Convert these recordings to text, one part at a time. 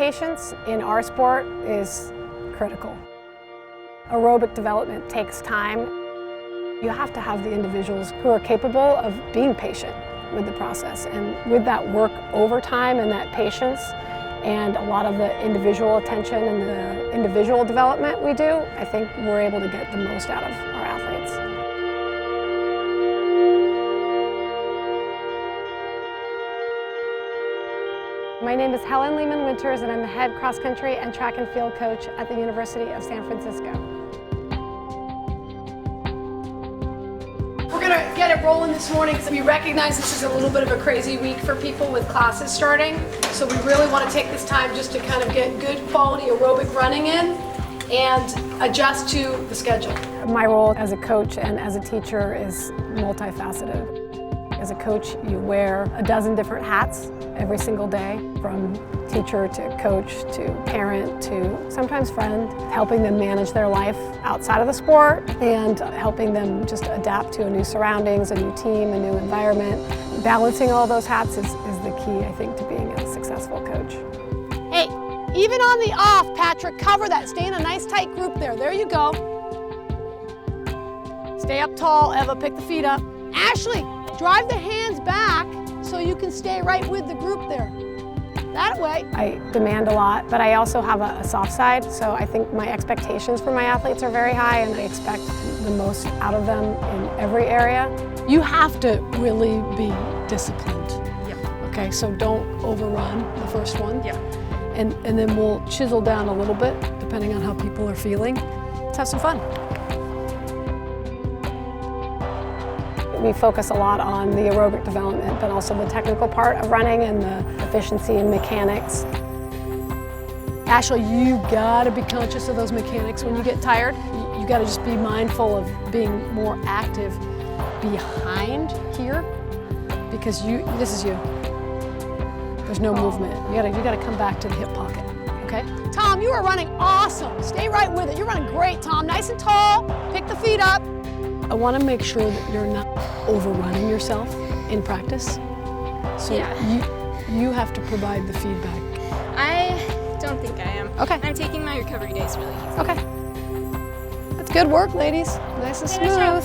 patience in our sport is critical. Aerobic development takes time. You have to have the individuals who are capable of being patient with the process. And with that work over time and that patience and a lot of the individual attention and the individual development we do, I think we're able to get the most out of our athletes. My name is Helen Lehman-Winters, and I'm the head cross-country and track and field coach at the University of San Francisco. We're going to get it rolling this morning because we recognize this is a little bit of a crazy week for people with classes starting. So we really want to take this time just to kind of get good quality aerobic running in and adjust to the schedule. My role as a coach and as a teacher is multifaceted. As a coach, you wear a dozen different hats every single day, from teacher to coach to parent to sometimes friend, helping them manage their life outside of the sport and helping them just adapt to new surroundings, a new team, a new environment. Balancing all those hats is the key, I think, to being a successful coach. Hey, even on the off, Patrick, cover that. Stay in a nice tight group there. There you go. Stay up tall, Eva, pick the feet up. Ashley, drive the hands back so you can stay right with the group there. That way. I demand a lot, but I also have a soft side, so I think my expectations for my athletes are very high, and I expect the most out of them in every area. You have to really be disciplined. Yeah. Okay, so don't overrun the first one. Yeah. And then we'll chisel down a little bit, depending on how people are feeling. Let's have some fun. We focus a lot on the aerobic development, but also the technical part of running and the efficiency and mechanics. Ashley, you gotta be conscious of those mechanics when you get tired. You gotta just be mindful of being more active behind here, because this is you. There's no movement. You gotta come back to the hip pocket, okay? Tom, you are running awesome. Stay right with it. You're running great, Tom. Nice and tall. Pick the feet up. I want to make sure that you're not overrunning yourself in practice. So you have to provide the feedback. I don't think I am. Okay. I'm taking my recovery days really easy. Okay. That's good work, ladies. Nice and smooth.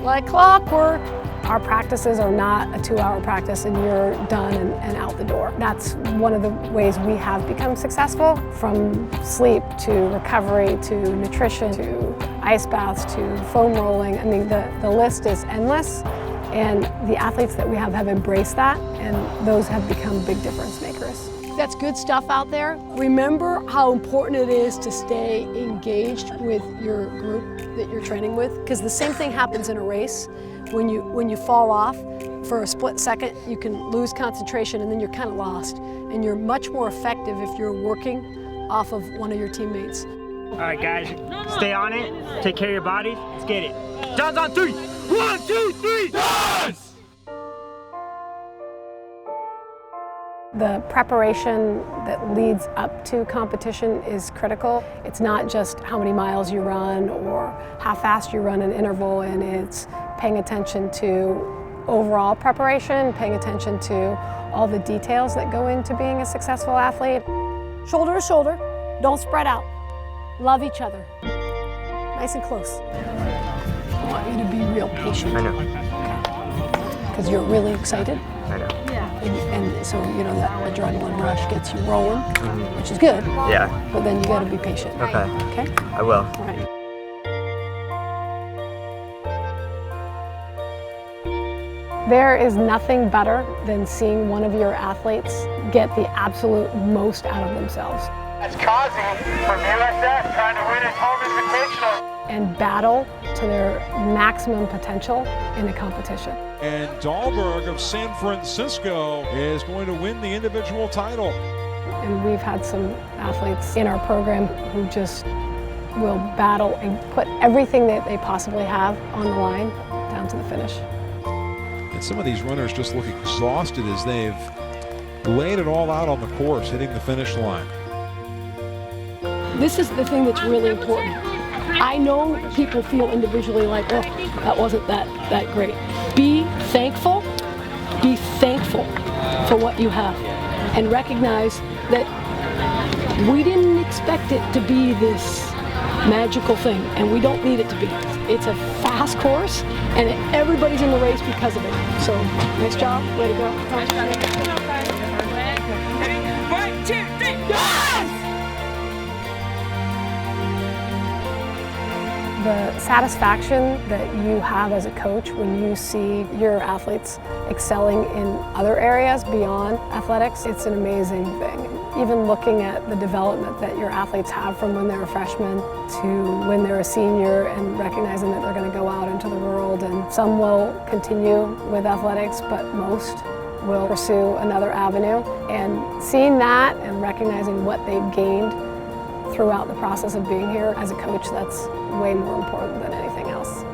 Like clockwork. Our practices are not a 2-hour practice and you're done and out the door. That's one of the ways we have become successful, from sleep to recovery to nutrition to ice baths to foam rolling. I mean, the list is endless, and the athletes that we have embraced that, and those have become big difference makers. That's good stuff out there. Remember how important it is to stay engaged with your group that you're training with, because the same thing happens in a race. When you fall off for a split second, you can lose concentration and then you're kind of lost. And you're much more effective if you're working off of one of your teammates. All right, guys, stay on it. Take care of your bodies. Let's get it. John's on 3. 1, 2, 3, Johns! The preparation that leads up to competition is critical. It's not just how many miles you run or how fast you run an interval, and it's paying attention to overall preparation, paying attention to all the details that go into being a successful athlete. Shoulder to shoulder, don't spread out. Love each other. Nice and close. I want you to be real patient. I know. Because you're really excited. I know. And so, you know, that adrenaline rush gets you rolling, which is good. Yeah. But then you got to be patient. Okay. Okay? I will. All right. There is nothing better than seeing one of your athletes get the absolute most out of themselves. That's Kazi from USF trying to win his home invitational. And battle to their maximum potential in a competition. And Dahlberg of San Francisco is going to win the individual title. And we've had some athletes in our program who just will battle and put everything that they possibly have on the line down to the finish. And some of these runners just look exhausted as they've laid it all out on the course, hitting the finish line. This is the thing that's really important. I know people feel individually like, oh, that wasn't that great. Be thankful for what you have, and recognize that We didn't expect it to be this magical thing, and we don't need it to be. It's a fast course, and everybody's in the race because of it. So, nice job. Way to go. Nice job. 1, 2, 3, yes! The satisfaction that you have as a coach when you see your athletes excelling in other areas beyond athletics, it's an amazing thing. Even looking at the development that your athletes have from when they're a freshman to when they're a senior, and recognizing that they're going to go out into the world, and some will continue with athletics, but most will pursue another avenue. And seeing that and recognizing what they've gained throughout the process of being here as a coach, that's way more important than anything else.